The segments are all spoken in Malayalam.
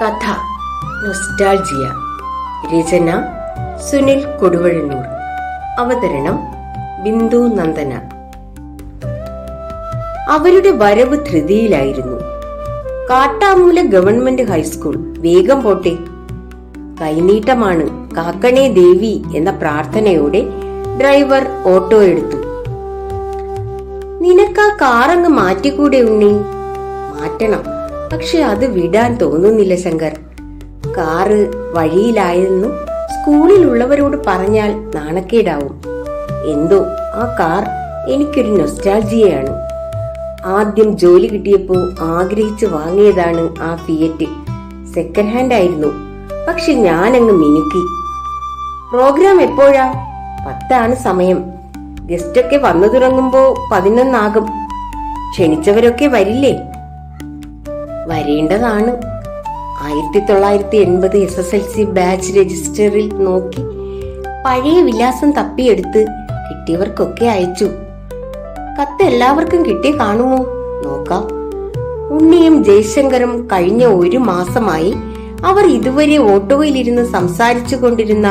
കഥ നൊസ്റ്റാൾജിയ. രചന സുനിൽ കൊടുവഴന്നൂർ. അവതരണം ബിന്ദു നന്ദന. അവരുടെ വരവ് ധൃതിയിലായിരുന്നു. കാട്ടാമൂല ഗവൺമെന്റ് ഹൈസ്കൂൾ. വേഗം പോട്ടെ. കൈനീട്ടമാണ്. കാക്കണേ ദേവി എന്ന പ്രാർത്ഥനയോടെ ഡ്രൈവർ ഓട്ടോ എടുത്തു. നിനക്കാ കാറങ്ങ് മാറ്റിക്കൂടെ ഉണ്ണി? മാറ്റണം, പക്ഷെ അത് വിടാൻ തോന്നുന്നില്ല ശങ്കർ. കാറ് വഴിയിലായെന്നു സ്കൂളിലുള്ളവരോട് പറഞ്ഞാൽ നാണക്കേടാവും. എന്തോ ആ കാർ എനിക്കൊരു നൊസ്റ്റാൾജിയയാണ്. ആദ്യം ജോലി കിട്ടിയപ്പോ ആഗ്രഹിച്ചു വാങ്ങിയതാണ് ആ ഫിയറ്റ്. സെക്കൻഡ് ഹാൻഡ് ആയിരുന്നു, പക്ഷെ ഞാനങ്ങ് മിനുക്കി. പ്രോഗ്രാം എപ്പോഴാ? 10 സമയം. ഗസ്റ്റൊക്കെ വന്നു തുടങ്ങുമ്പോ 11 ക്ഷണിച്ചവരൊക്കെ വരില്ലേ? വരേണ്ടതാണ്. 1980 SSLC ബാച്ച് രജിസ്റ്ററിൽ നോക്കി പഴയ വിലാസം തപ്പിയെടുത്ത് കിട്ടിയവർക്കൊക്കെ അയച്ചു. കത്ത് എല്ലാവർക്കും കിട്ടി കാണുമോ? നോക്കാം. ഉണ്ണിയും ജയശങ്കറും കഴിഞ്ഞ 1 മാസമായി അവർ ഇതുവരെ ഓട്ടോയിലിരുന്ന് സംസാരിച്ചു കൊണ്ടിരുന്ന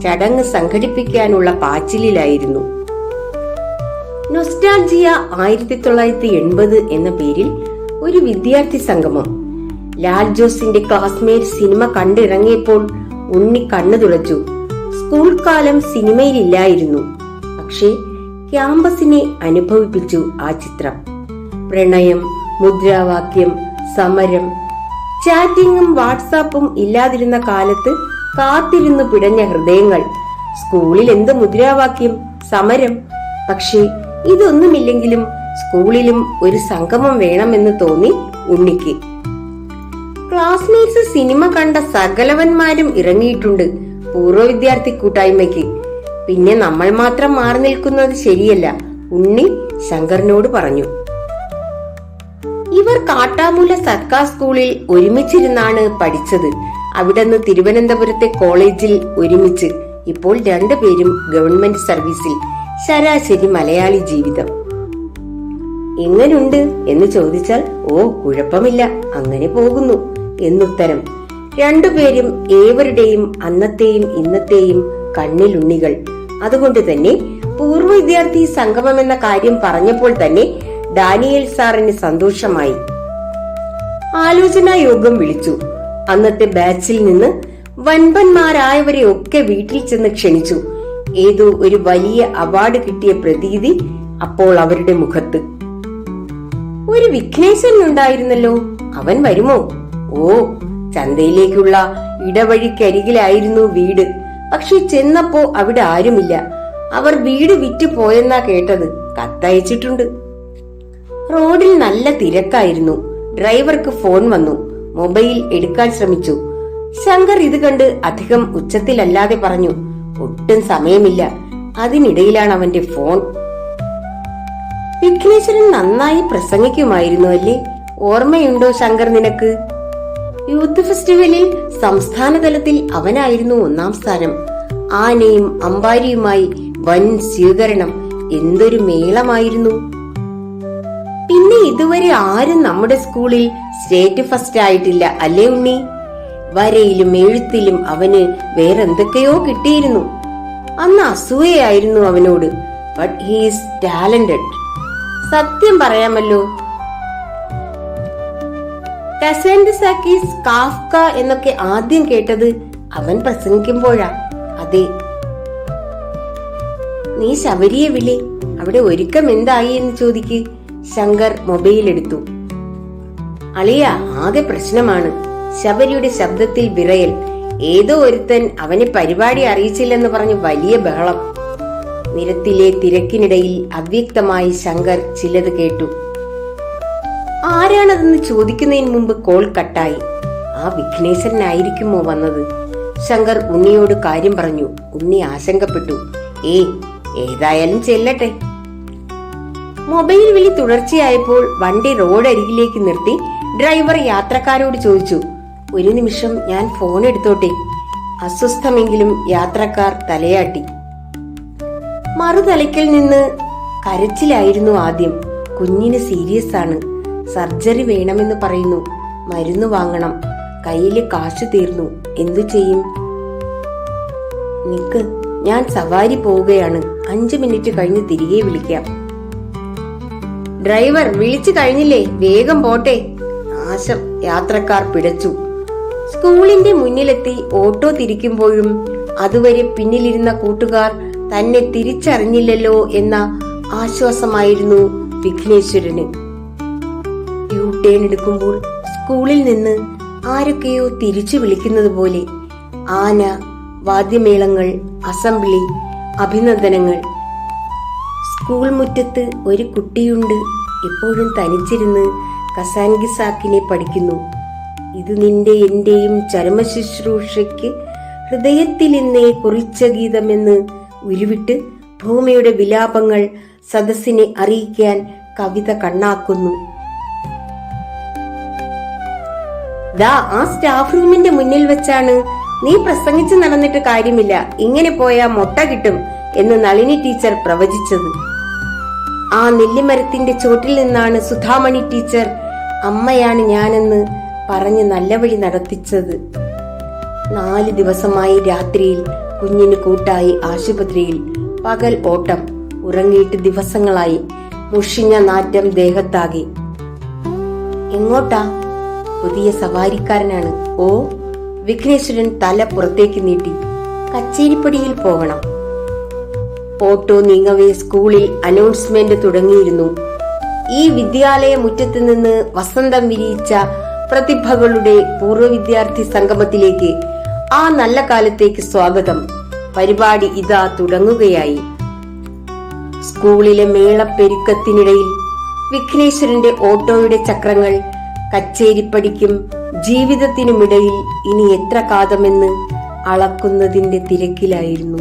ചടങ്ങ് സംഘടിപ്പിക്കാനുള്ള പാച്ചിലിലായിരുന്നു. നൊസ്റ്റാൾജിയ 1980 എന്ന പേരിൽ ഒരു വിദ്യാർത്ഥി സംഗമം. ലാൽ ജോസിന്റെ ക്ലാസ്മേറ്റ് സിനിമ കണ്ടിറങ്ങിയപ്പോൾ ഉണ്ണി കണ്ണു തുളച്ചു. സ്കൂൾ കാലം സിനിമയിലില്ലായിരുന്നു, പക്ഷേ ക്യാമ്പസിനെ അനുഭവിപ്പിച്ചു ആ ചിത്രം. പ്രണയം, മുദ്രാവാക്യം, സമരം. ചാറ്റിങ്ങും വാട്സാപ്പും ഇല്ലാതിരുന്ന കാലത്ത് കാത്തിരുന്നു പിടഞ്ഞ ഹൃദയങ്ങൾ. സ്കൂളിൽ എന്ത് മുദ്രാവാക്യം, സമരം. പക്ഷേ ഇതൊന്നുമില്ലെങ്കിലും സ്കൂളിലും ഒരു സംഗമം വേണമെന്ന് തോന്നി ഉണ്ണിക്ക്. ക്ലാസ്മേറ്റ്സ് സിനിമ കണ്ട സകലവന്മാരും ഇറങ്ങിയിട്ടുണ്ട് പൂർവ്വ വിദ്യാർത്ഥി കൂട്ടായ്മയ്ക്ക്. പിന്നെ നമ്മൾ മാത്രം മാറി നിൽക്കുന്നത് ശരിയല്ല, ഉണ്ണി ശങ്കറിനോട് പറഞ്ഞു. ഇവർ കാട്ടാമൂല സർക്കാർ സ്കൂളിൽ ഒരുമിച്ചിരുന്നാണ് പഠിച്ചത്. അവിടുന്ന് തിരുവനന്തപുരത്തെ കോളേജിൽ ഒരുമിച്ച്. ഇപ്പോൾ 2 പേരും ഗവൺമെന്റ് സർവീസിൽ. ശരാശരി മലയാളി ജീവിതം. എങ്ങനുണ്ട് എന്ന് ചോദിച്ചാൽ കുഴപ്പമില്ല, അങ്ങനെ പോകുന്നു എന്നുത്തരം. 2 പേരും ഏവരുടെയും അന്നത്തെയും ഇന്നത്തെയും കണ്ണിലുണ്ണികൾ. അതുകൊണ്ട് തന്നെ പൂർവ്വ വിദ്യാർത്ഥി സംഗമം എന്ന കാര്യം പറഞ്ഞപ്പോൾ തന്നെ ഡാനിയേൽ സാറിന് സന്തോഷമായി. ആലോചനാ യോഗം വിളിച്ചു. അന്നത്തെ ബാച്ചിൽ നിന്ന് വൻപന്മാരായവരെ ഒക്കെ വീട്ടിൽ ചെന്ന് ക്ഷണിച്ചു. ഏതോ ഒരു വലിയ അവാർഡ് കിട്ടിയ പ്രതീതി അപ്പോൾ അവരുടെ മുഖത്ത്. ഒരു വിഘ്നേശൻ ഉണ്ടായിരുന്നല്ലോ, അവൻ വരുമോ? ചന്തയിലേക്കുള്ള ഇടവഴിക്കരികിലായിരുന്നു വീട്. പക്ഷെ ചെന്നപ്പോ അവിടെ ആരുമില്ല. അവർ വീട് വിറ്റ് പോയെന്നാ കേട്ടത്. കത്തയച്ചിട്ടുണ്ട്. റോഡിൽ നല്ല തിരക്കായിരുന്നു. ഡ്രൈവർക്ക് ഫോൺ വന്നു. മൊബൈൽ എടുക്കാൻ ശ്രമിച്ചു. ശങ്കർ ഇത് കണ്ട് അധികം ഉച്ചത്തിലല്ലാതെ പറഞ്ഞു, ഒട്ടും സമയമില്ല. അതിനിടയിലാണ് അവന്റെ ഫോൺ. വിഘ്നേശ്വരൻ നന്നായി പ്രസംഗിക്കുമായിരുന്നു അല്ലേ? ഓർമ്മയുണ്ടോ ശങ്കർ നിനക്ക്? യൂത്ത് ഫെസ്റ്റിവലിൽ സംസ്ഥാന തലത്തിൽ അവനായിരുന്നു 1ാം സ്ഥാനം. ആനയും അമ്പാരിയുമായി വൻ സ്വീകരണം. എന്തൊരു മേളമായിരുന്നു. പിന്നെ ഇതുവരെ ആരും നമ്മുടെ സ്കൂളിൽ സ്റ്റേറ്റ് ഫസ്റ്റ് ആയിട്ടില്ല അല്ലേ ഉണ്ണി? വരയിലും എഴുത്തിലും അവന് വേറെന്തൊക്കെയോ കിട്ടിയിരുന്നു. അന്ന് അസൂയയായിരുന്നു അവനോട്. But he is talented. സത്യം പറയാമല്ലോ, കസാൻഡ്സാക്കീസ്, കാഫ്ക എന്നൊക്കെ ആദ്യം കേട്ടത് അവൻ പ്രസംഗിക്കുമ്പോഴാ. അതെ. നീ ശബരിയെ വിളി. അവിടെ ഒരുക്കം എന്തായി എന്ന് ചോദിക്ക്. ശങ്കർ മൊബൈൽ എടുത്തു. അളിയ, ആകെ പ്രശ്നമാണ്. ശബരിയുടെ ശബ്ദത്തിൽ വിറയൽ. ഏതോ ഒരുത്തൻ അവനെ പരിപാടി അറിയിച്ചില്ലെന്ന് പറഞ്ഞ് വലിയ ബഹളം. നിരത്തിലെ തിരക്കിനിടയിൽ അവ്യക്തമായി ശങ്കർ ചിലത് കേട്ടു. ആരാണതെന്ന് ചോദിക്കുന്നതിന് മുമ്പ് കോൾ കട്ടായി. ആ വിഘ്നേശ്വരനായിരിക്കുമോ വന്നത്? ശങ്കർ ഉണ്ണിയോട് കാര്യം പറഞ്ഞു. ഉണ്ണി ആശങ്കപ്പെട്ടു. ഏതായാലും ചെല്ലട്ടെ. മൊബൈൽ വിളി തുടർച്ചയായപ്പോൾ വണ്ടി റോഡരികിലേക്ക് നിർത്തി ഡ്രൈവർ യാത്രക്കാരോട് ചോദിച്ചു, 1 നിമിഷം ഞാൻ ഫോൺ എടുത്തോട്ടെ? അസ്വസ്ഥമെങ്കിലും യാത്രക്കാർ തലയാട്ടി. മറുതലയ്ക്കൽ നിന്ന് കരച്ചിലായിരുന്നു ആദ്യം. കുഞ്ഞിന് സീരിയസ് ആണ്, സർജറി വേണമെന്ന് പറയുന്നു, മരുന്ന് വാങ്ങണം. കയ്യില് കാശ് തീർന്നു. എന്തു ചെയ്യും? നിക്ക്, ഞാൻ സവാരി പോവുകയാണ്. 5 മിനിറ്റ് കഴിഞ്ഞ് തിരികെ വിളിക്കാം. ഡ്രൈവർ, വിളിച്ചു കഴിഞ്ഞില്ലേ? വേഗം പോട്ടെ. നാശം, യാത്രക്കാർ പിടച്ചു. സ്കൂളിന്റെ മുന്നിലെത്തി ഓട്ടോ തിരിക്കുമ്പോഴും അതുവരെ പിന്നിലിരുന്ന കൂട്ടുകാർ തന്നെ തിരിച്ചറിഞ്ഞില്ലല്ലോ എന്ന ആശ്വാസമായിരുന്നു വിഘ്നേശ്വരന്. യു ടേൺ എടുക്കുമ്പോൾ സ്കൂളിൽ നിന്ന് ആരൊക്കെയോ തിരിച്ചു വിളിക്കുന്നത് പോലെ ആന, വാദ്യമേളങ്ങൾ, അസംബ്ലി, അഭിനന്ദനങ്ങൾ. സ്കൂൾ മുറ്റത്ത് ഒരു കുട്ടിയുണ്ട്. എപ്പോഴും തനിച്ചിരുന്ന് കസാൻഗിസാക്കിനെ പഠിക്കുന്നു. ഇത് നിന്റെ എന്റെയും ചരമശുശ്രൂഷയ്ക്ക് ഹൃദയത്തിൽ നിന്നേ കുറിച്ച ഗീതമെന്ന് ഉരുവിട്ട് ഭൂമിയുടെ വിലാപങ്ങൾ സദസ്സിനെ അറിയിക്കാൻ കവിത കണ്ണാക്കുന്നു. ദാ ആ സ്റ്റാഫ് റൂമിന്റെ മുന്നിൽ വെച്ചാണ് നീ പ്രസംഗിച്ചു നടന്നിട്ട് കാര്യമില്ല, ഇങ്ങനെ പോയാ മുട്ട കിട്ടും എന്ന് നളിനി ടീച്ചർ പ്രവചിച്ചത്. ആ നെല്ലിമരത്തിന്റെ ചോട്ടിൽ നിന്നാണ് സുധാമണി ടീച്ചർ അമ്മയാണ് ഞാനെന്ന് പറഞ്ഞ് നല്ല വഴി നടത്തിച്ചത്. 4 ദിവസമായി രാത്രിയിൽ കുഞ്ഞിന് കൂട്ടായി ആശുപത്രിയിൽ പകൽ ഓട്ടം. ഉറങ്ങിയിട്ട് ദിവസങ്ങളായി. മുഷിഞ്ഞ നാറ്റം ദേഹത്താകെ. എങ്ങോട്ടാ? പുതിയ സവാരിക്കാരനാണ്. ഓ, വിഘ്നേശ്വരൻ തല പുറത്തേക്ക് നീട്ടി. കച്ചേരിപ്പടിയിൽ പോകണം. ഓട്ടോ നീങ്ങവേ സ്കൂളിൽ അനൗൺസ്മെന്റ് തുടങ്ങിയിരുന്നു. ഈ വിദ്യാലയ മുറ്റത്ത് നിന്ന് വസന്തം വിരിയിച്ച പ്രതിഭകളുടെ പൂർവ്വ വിദ്യാർത്ഥി സംഗമത്തിലേക്ക്, ആ നല്ല കാലത്തേക്ക് സ്വാഗതം. പരിപാടി ഇതാ തുടങ്ങുകയായി. സ്കൂളിലെ മേളപ്പെരുക്കത്തിനിടയിൽ വിഘ്നേശ്വരന്റെ ഓട്ടോയുടെ ചക്രങ്ങൾ കച്ചേരിപ്പടിക്കും ജീവിതത്തിനുമിടയിൽ ഇനി എത്ര കാതമെന്ന് അളക്കുന്നതിന്റെ തിരക്കിലായിരുന്നു.